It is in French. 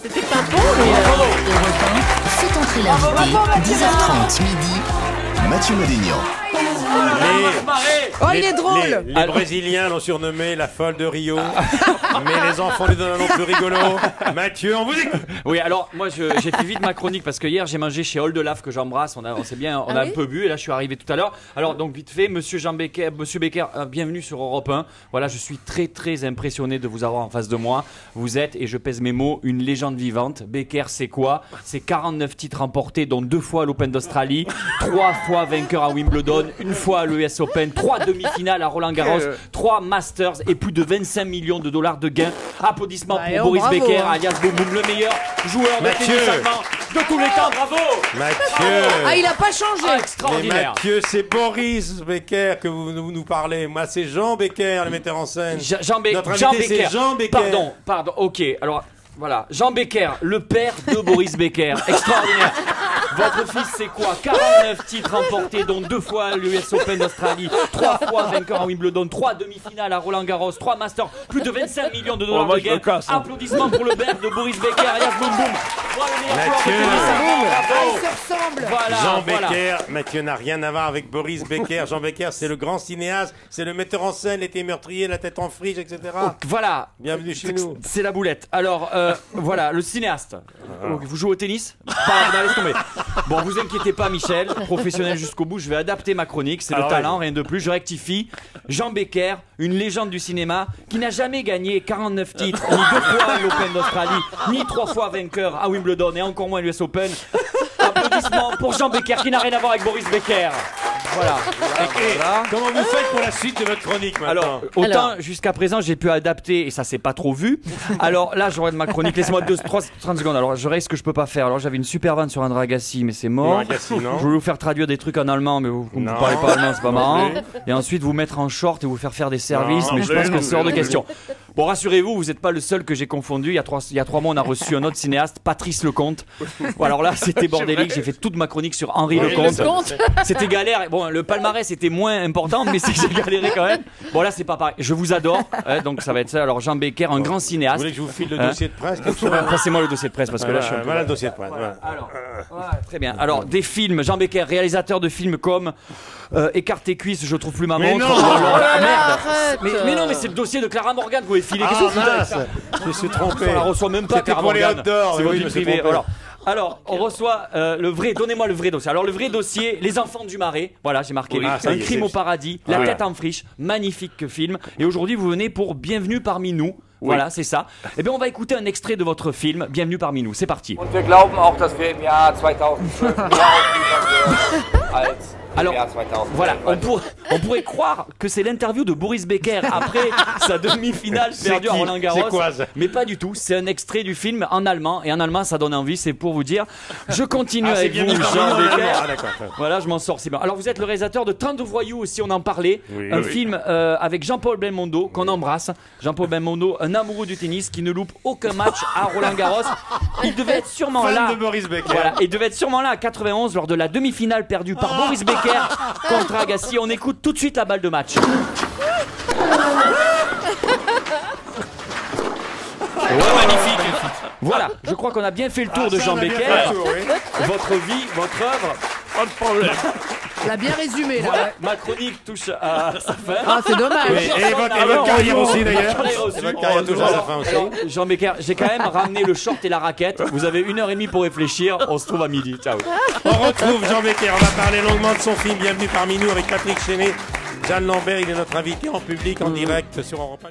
C'était pas bon, lui. Faites entrer l'invité, 10h30 midi. Mathieu Madénian. Oh, il est drôle. Les Brésiliens l'ont surnommé la folle de Rio, mais les enfants lui donnent un nom plus rigolo. Mathieu, on vous écoute. Oui, alors moi j'ai fait vite ma chronique parce que hier j'ai mangé chez Old Laf que j'embrasse. On s'est bien, on a un peu bu et là je suis arrivé tout à l'heure. Alors donc vite fait, Monsieur Becker, bienvenue sur Europe 1. Voilà, je suis très très impressionné de vous avoir en face de moi. Vous êtes, et je pèse mes mots, une légende vivante. Becker, c'est quoi? C'est 49 titres remportés, dont 2 fois à l'Open d'Australie, 3 fois vainqueur à Wimbledon, 1 fois à l'US Open, 3 demi-finales à Roland Garros, 3 Masters et plus de 25 millions de dollars de gains. Applaudissements pour Boris Becker, alias Boum Boum, le meilleur joueur de tennis allemand de tous les temps. Bravo Mathieu. Ah, il a pas changé. Mais Extraordinaire. Mathieu, c'est Boris Becker que vous nous parlez. Moi, c'est Jean Becker, le metteur en scène. Notre invité, c'est Jean Becker. Pardon, ok. Alors, voilà. Jean Becker, le père de Boris Becker. Extraordinaire. Votre fils, c'est quoi? 49 titres remportés, dont 2 fois à l'US Open d'Australie, 3 fois vainqueur à Wimbledon, 3 demi-finales à Roland Garros, 3 Masters, plus de 25 millions de dollars de gains. Applaudissements pour le père de Boris Becker, alias Boum Boum. Voilà le meilleur joueur de tennis allemand. Bravo. Ils se ressemblent. Voilà, Jean voilà. Becker, Mathieu n'a rien à voir avec Boris Becker. Jean Becker, c'est le grand cinéaste, c'est le metteur en scène, l'été meurtrier, la tête en friche, etc. Voilà. Bienvenue chez nous. C'est la boulette. Alors, voilà, le cinéaste. Vous jouez au tennis? Pardon, laisse tomber. Bon, vous inquiétez pas, Michel, professionnel jusqu'au bout, je vais adapter ma chronique, c'est le talent, rien de plus, je rectifie. Jean Becker, une légende du cinéma, qui n'a jamais gagné 49 titres, ni 2 fois à l'Open d'Australie, ni 3 fois vainqueur à Wimbledon, et encore moins à l'US Open. Applaudissements pour Jean Becker, qui n'a rien à voir avec Boris Becker. Voilà. Comment vous faites pour la suite de votre chronique maintenant? Alors, autant jusqu'à présent j'ai pu adapter et ça s'est pas trop vu. Alors là, j'aurai de ma chronique. Laissez-moi 30 secondes. Alors, j'aurai ce que je peux pas faire. Alors, j'avais une super vanne sur un Agassi, mais c'est mort. Agassi, non. Je voulais vous faire traduire des trucs en allemand, mais vous ne parlez pas allemand, c'est pas marrant. Et ensuite, vous mettre en short et vous faire des services, mais je pense que c'est hors de question. Bon, rassurez-vous, vous n'êtes pas le seul que j'ai confondu. Il y a 3 mois, on a reçu un autre cinéaste, Patrice Lecomte. Bon, alors là, c'était bordélique. J'ai fait toute ma chronique sur Henri Lecomte. C'était galère. Bon, le palmarès était moins important, mais c'est que j'ai galéré quand même. Bon, là, c'est pas pareil. Je vous adore. Donc, ça va être ça. Alors, Jean Becker, un grand Vous cinéaste. voulez que je vous file le dossier de presse? Passez-moi le dossier de presse parce que là, je suis un peu... Voilà le dossier de presse. Voilà. Alors, très bien. Alors, des films. Jean Becker, réalisateur de films comme Écarte tes cuisses, je trouve plus ma montre. non. Merde. Mais non, mais c'est le dossier de Clara Morgan que vous avez filé. Qu'est-ce que vous foutez avec ça? Je me suis trompé. On la reçoit même pas, C'était Clara pour les Morgan. hot d'or. C'est votre Oui, vie je me suis privée. trompé. Alors, on reçoit le vrai. Donnez-moi le vrai dossier. Alors, le vrai dossier, Les Enfants du Marais. Voilà, j'ai marqué. ça Un y est, crime c'est- au paradis, La tête en friche. Magnifique film. Et aujourd'hui, vous venez pour Bienvenue parmi nous. Voilà, c'est ça. Eh bien, on va écouter un extrait de votre film, Bienvenue parmi nous. C'est parti. Und wir glauben auch, dass wir im Jahr 2012 mehr ausliefern werden als im Alors, Jahr 2011. voilà, on pourrait croire que c'est l'interview de Boris Becker après sa demi-finale perdue à qui Roland Garros. C'est quoi, ça? Mais pas du tout, c'est un extrait du film en allemand. Et en allemand, ça donne envie, c'est pour vous dire. Je continue avec vous, Jean Becker. Ah, d'accord. Voilà, je m'en sors, c'est bien. Alors, vous êtes le réalisateur de 32 voyous aussi, on en parlait. Un film avec Jean-Paul Belmondo, qu'on embrasse. Jean-Paul Belmondo, un amoureux du tennis qui ne loupe aucun match à Roland Garros. Il devait être sûrement Fan là. de Boris Becker. Voilà, il devait être sûrement là à 91 lors de la demi-finale perdue par Boris Becker contre Agassi. On écoute tout de suite la balle de match. Magnifique. Voilà, je crois qu'on a bien fait le tour de Jean Becker. Votre vie, votre œuvre. Pas de problème. On l'a bien résumé, là. Voilà, ma chronique touche à sa fin. Ah, c'est dommage. Et votre carrière aussi, d'ailleurs. J'en ai reçu. Et votre carrière touche à sa fin aussi. Alors, Jean Becker, j'ai quand même ramené le short et la raquette. Vous avez 1h30 pour réfléchir. On se trouve à midi. Ciao. On retrouve Jean Becker. On va parler longuement de son film Bienvenue parmi nous avec Patrick Chenet. Jeanne Lambert, il est notre invité en public, en direct sur Europe 1.